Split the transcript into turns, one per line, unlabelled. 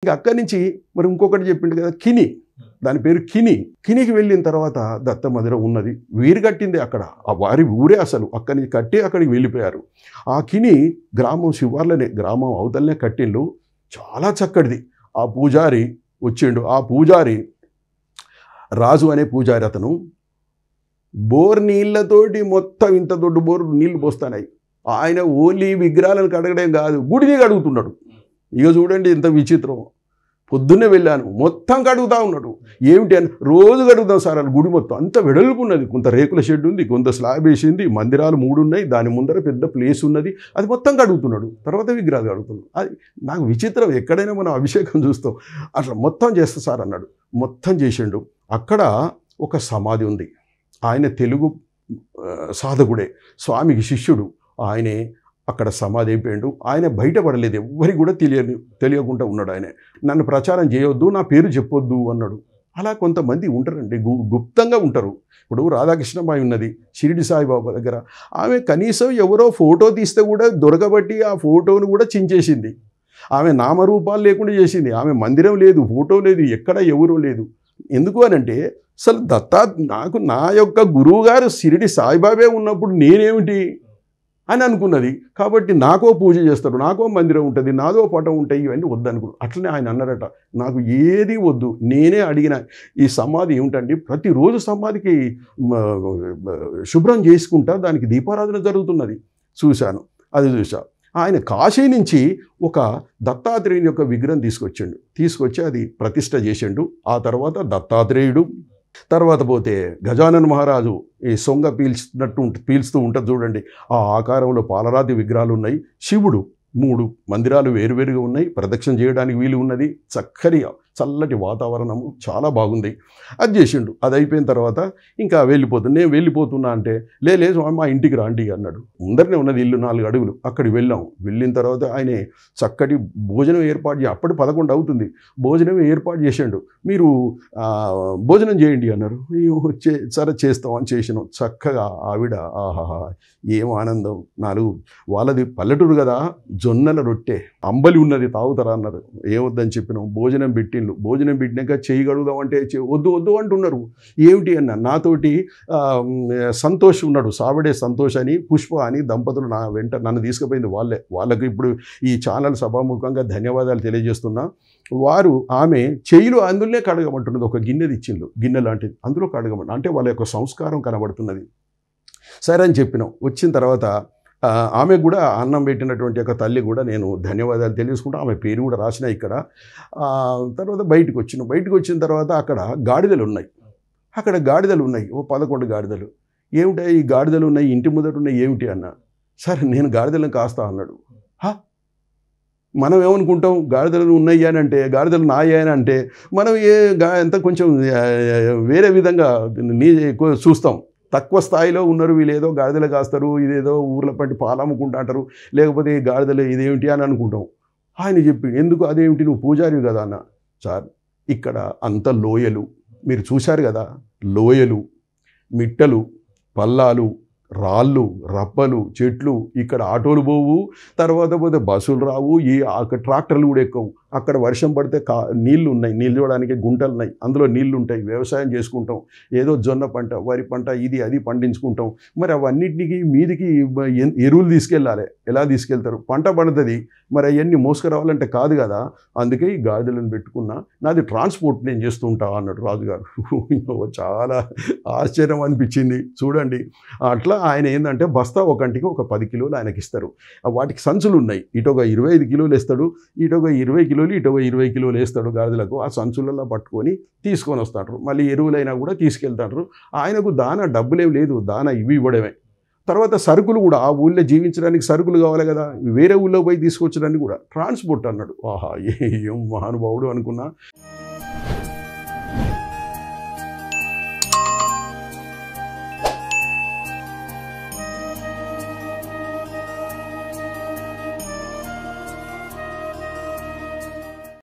ఇంకా అక్కడి నుంచి మరి ఇంకొకటి చెప్పిండు కదా కిని, దాని పేరు కిని. కినికి వెళ్ళిన తర్వాత దత్త మందిరం ఉన్నది, వీరు కట్టింది అక్కడ, ఆ వారి ఊరే అసలు. అక్కడి నుంచి కట్టి అక్కడికి వెళ్ళిపోయారు. ఆ కిని గ్రామం శివార్లనే, గ్రామం అవతలనే కట్టిండు, చాలా చక్కటిది. ఆ పూజారి వచ్చిండు. ఆ పూజారి రాజు అనే పూజారి, అతను బోర్ నీళ్ళతోటి మొత్తం ఇంత దొడ్డు బోర్ నీళ్లు పోస్తానాయి. ఆయన ఓన్లీ విగ్రహాలను కడగడం కాదు, గుడిని కడుగుతున్నాడు. ఇక చూడండి ఎంత విచిత్రం. పొద్దున్నే వెళ్ళాను, మొత్తం కడుగుతా ఉన్నాడు. ఏమిటి అని, రోజు కడుగుతాం సార్ అని. గుడి మొత్తం అంత వెడల్పు ఉన్నది, కొంత రేకుల షెడ్ ఉంది, కొంత స్లాబ్ వేసింది, మందిరాలు 3 ఉన్నాయి, దాని ముందర పెద్ద ప్లేస్ ఉన్నది. అది మొత్తం కడుగుతున్నాడు, తర్వాత విగ్రహాలు కడుగుతున్నాడు. అది నాకు విచిత్రం. ఎక్కడైనా మనం అభిషేకం చూస్తాం, అట్లా మొత్తం చేస్తా సార్ అన్నాడు. మొత్తం చేసిండు. అక్కడ ఒక సమాధి ఉంది. ఆయన తెలుగు సాధకుడే, స్వామికి శిష్యుడు. ఆయనే అక్కడ సమాధి అయిపోయాడు. ఆయన బయటపడలేదు, ఎవ్వరికి కూడా తెలియకుండా ఉన్నాడు. ఆయన నన్ను ప్రచారం చేయొద్దు, నా పేరు చెప్పొద్దు అన్నాడు. అలా కొంతమంది ఉంటారండి, గుప్తంగా ఉంటారు. ఇప్పుడు రాధాకృష్ణమాయి ఉన్నది షిరిడి సాయిబాబా దగ్గర. ఆమె కనీసం ఎవరో ఫోటో తీస్తే కూడా దొరకబట్టి ఆ ఫోటోను కూడా చించేసింది. ఆమె నామరూపాలు లేకుండా చేసింది. ఆమె మందిరం లేదు, ఫోటో లేదు, ఎక్కడ ఎవరూ లేదు. ఎందుకు అనంటే అసలు నాకు నా యొక్క గురువు గారు షిరిడి సాయిబాబే ఉన్నప్పుడు నేనేమిటి అని అనుకున్నది. కాబట్టి నాకో పూజ చేస్తాడు, నాకో మందిరం ఉంటుంది, నాదో పటం ఉంటాయి, ఇవన్నీ వద్దనుకున్నాను. అట్లనే ఆయన అన్నారట, నాకు ఏది వద్దు, నేనే అడిగిన ఈ సమాధి ఏమిటండి, ప్రతిరోజు సమాధికి శుభ్రం చేసుకుంటా, దానికి దీపారాధన జరుగుతున్నది. చూశాను, అది చూసా. ఆయన కాశీ నుంచి ఒక దత్తాత్రేయుని యొక్క విగ్రహం తీసుకొచ్చి అది ప్రతిష్ఠ చేసిండు. ఆ తర్వాత దత్తాత్రేయుడు, తర్వాత పోతే గజానన మహారాజు ఈ సొంగ పీల్స్తూ ఉంటుంది చూడండి, ఆ ఆకారంలో పాలరాతి విగ్రహాలు ఉన్నాయి. శివుడు 3 మందిరాలు వేరువేరుగా ఉన్నాయి, ప్రదక్షిణ చేయడానికి వీలు ఉన్నది. చక్కని చల్లటి వాతావరణము, చాలా బాగుంది. అది చేసిండు. అది అయిపోయిన తర్వాత ఇంకా నేను వెళ్ళిపోతున్నా అంటే, లేదు మా ఇంటికి రాండి అన్నాడు. ముందరనే ఉన్నది ఇల్లు, 4 అడుగులు. అక్కడికి వెళ్ళిన తర్వాత ఆయన చక్కటి భోజనం ఏర్పాటు అప్పటి 11 అవుతుంది. భోజనం ఏర్పాటు చేసిండు. మీరు భోజనం చేయండి అన్నారు. సరే చేస్తామని చేసినాం. చక్కగా ఆవిడ, ఆహాహా ఏం ఆనందం. 4 వాళ్ళది పల్లెటూరు కదా, జొన్నల రొట్టె, అంబలి ఉన్నది, తాగుతారా అన్నారు. ఏమొద్దని చెప్పినాం. భోజనం పెట్టినాక చేయి కడుగుదామంటే వద్దు అంటున్నారు. ఏమిటి అన్న, నాతోటి సంతోష్ ఉన్నాడు, సావడే సంతోష్ అని, పుష్ప అని దంపతులు నా వెంట నన్ను తీసుకుపోయింది. వాళ్ళకి ఇప్పుడు ఈ ఛానల్ సభాముఖంగా ధన్యవాదాలు తెలియజేస్తున్నా. ఆమె చేయిలో అందులోనే కడగమంటున్నది. ఒక గిన్నెది ఇచ్చిండు, గిన్నె లాంటిది, అందులో కడగమంట. అంటే వాళ్ళ యొక్క సంస్కారం కనబడుతున్నది. సరే అని చెప్పినాం. వచ్చిన తర్వాత ఆమె కూడా అన్నం పెట్టినటువంటి యొక్క తల్లి కూడా నేను ధన్యవాదాలు తెలియజేసుకుంటా. ఆమె పేరు కూడా రాసిన ఇక్కడ. తర్వాత బయటకు వచ్చిన తర్వాత అక్కడ గాడిదలు ఉన్నాయి. ఓ 11 గాడిదలు. ఏమిటా ఈ గాడిదలు ఉన్నాయి, ఇంటి ముందట ఉన్నాయి, ఏమిటి అన్న. సరే నేను గాడిదలను కాస్తా అన్నాడు. మనం ఏమనుకుంటాం, గాడిదలు ఉన్నాయి అని అంటే, గాడిదలు నాయ అని అంటే మనం ఎంత కొంచెం వేరే విధంగా చూస్తాం. తక్కువ స్థాయిలో ఉన్నారు వీళ్ళు, ఏదో గాడిదలు కాస్తారు, ఇదేదో ఊర్ల పంటి పాలు అమ్ముకుంటా అంటారు, లేకపోతే గాడిదలు ఇదేమిటి అని అనుకుంటాం. ఆయన చెప్పి, ఎందుకు అదేమిటి, నువ్వు పూజారివి కదా అన్న. సార్ ఇక్కడ అంత లోయలు, మీరు చూశారు కదా, లోయలు, మిట్టలు, పల్లాలు, రాళ్ళు, రప్పలు, చెట్లు, ఇక్కడ ఆటోలు పోవు, తర్వాత పోతే బస్సులు రావు, ట్రాక్టర్లు కూడా ఎక్కువ. అక్కడ వర్షం పడితే నీళ్లు ఉన్నాయి, నీళ్ళు చూడడానికి గుంటలు ఉన్నాయి, అందులో నీళ్లు ఉంటాయి, వ్యవసాయం చేసుకుంటాం, ఏదో జొన్న పంట, వరి పంట, ఇది అది పండించుకుంటాం. మరి అవన్నిటికి మీదికి ఎరువులు తీసుకెళ్ళాలి, ఎలా తీసుకెళ్తారు, పంట పడుతుంది, మరి అవన్నీ మోసుకురావాలంటే కాదు కదా. అందుకే ఈ గాడిదలను పెట్టుకున్నా, నాది ట్రాన్స్పోర్ట్ నేను చేస్తూ ఉంటా అన్నాడు రాజుగారు. చాలా ఆశ్చర్యం అనిపించింది. చూడండి, అట్లా ఆయన ఏంటంటే బస్తా ఒకంటికి ఒక 10 కిలోలు ఆయనకి ఇస్తారు. వాటికి సంచులు ఉన్నాయి, ఇటు ఒక 25 కిలోలు వేస్తాడు, ఇటు ఒక 20 కిలోలు, ఇటు ఒక 20 కిలోలు వేస్తాడు గాడిదలకు. ఆ సంచులలో పట్టుకొని తీసుకొని వస్తాడు. మళ్ళీ ఎరువులైనా కూడా తీసుకెళ్తాడు. ఆయనకు దానా డబ్బులేం లేదు, దానా ఇవి ఇవ్వడమే. తర్వాత సరుకులు కూడా, ఆ ఊళ్ళో జీవించడానికి సరుకులు కావాలి కదా, వేరే ఊళ్ళో పోయి తీసుకొచ్చడానికి కూడా ట్రాన్స్పోర్ట్ అన్నాడు. ఆహా, ఏం మహానుభావుడు అనుకున్నా.